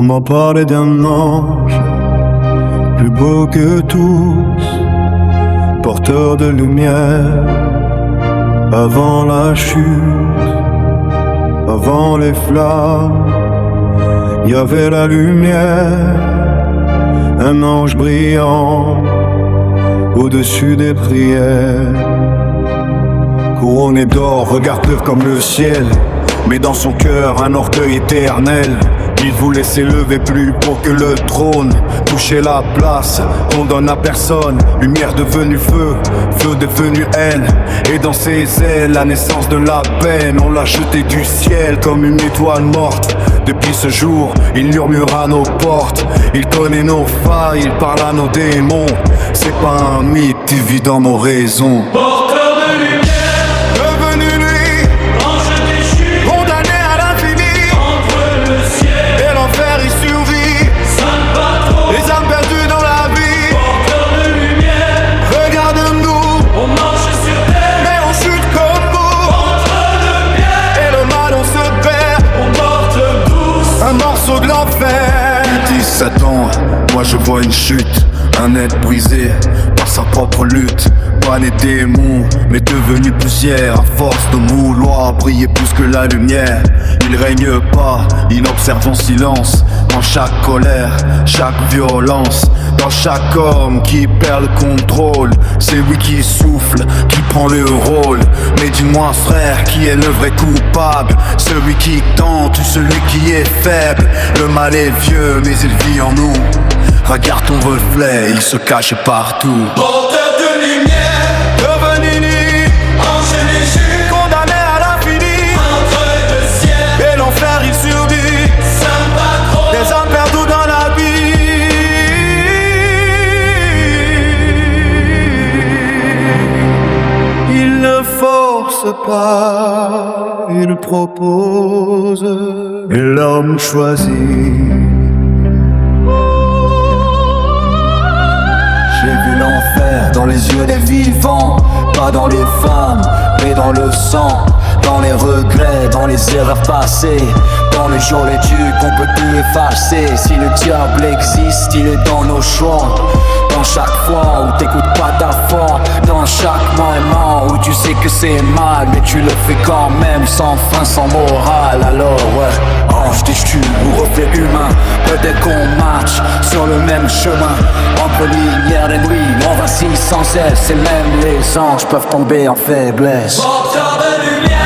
On m'a parlé d'un ange, plus beau que tous, porteur de lumière, avant la chute, avant les flammes, il y avait la lumière, un ange brillant, au-dessus des prières. Couronné d'or, regard pur comme le ciel, mais dans son cœur un orgueil éternel. Il voulait s'élever plus haut que le trône, toucher la place qu'on donne à personne. Lumière devenue feu, feu devenu haine, et dans ses ailes la naissance de la peine. On l'a jeté du ciel comme une étoile morte. Depuis ce jour, il murmure à nos portes. Il connaît nos failles, il parle à nos démons. C'est pas un mythe, il vit dans nos raisons. Porteur de lumière, devenu lui, ange déchu, condamné à l'infini, entre le ciel et l'enfer il survit. saint patron, Les âmes perdues dans la vie, porteur de lumière, regarde-nous, on marche sur terre, mais on chute comme vous. entre le bien, Et le mal on se perd, on porte douce, un morceau de l'enfer. Il dit Satan, moi je vois une chute, un être brisé par sa propre lutte. Pas les démons, mais devenu poussière. À force de vouloir briller plus que la lumière, il règne pas, il observe en silence. Dans chaque colère, chaque violence, dans chaque homme qui perd le contrôle, c'est lui qui souffle, qui prend le rôle. Mais dis-moi frère, qui est le vrai coupable? Celui qui tente ou celui qui est faible? Le mal est vieux, mais il vit en nous. Regarde ton reflet, il se cache partout. porteur de lumière, Devenu nu, ange déchu, condamné à l'infini, entre le ciel, et l'enfer il survit. saint patron, Des âmes perdues dans la vie. Il ne force pas, il propose, et l'homme choisit. J'ai vu l'enfer dans les yeux des vivants, pas dans les femmes, mais dans le sang, dans les regrets, dans les erreurs passées, dans les jours les tues qu'on peut plus effacer. Si le diable existe, il est dans nos choix. Dans chaque fois où t'écoutes pas ta foi, dans chaque moment où tu sais que c'est mal, mais tu le fais quand même, sans fin, sans morale. Alors ouais, ange déchu ou reflet humain, peut-être qu'on marche sur le même chemin. Entre lumière et nuit, on vacille sans cesse, et même les anges peuvent tomber en faiblesse. porteur de lumière.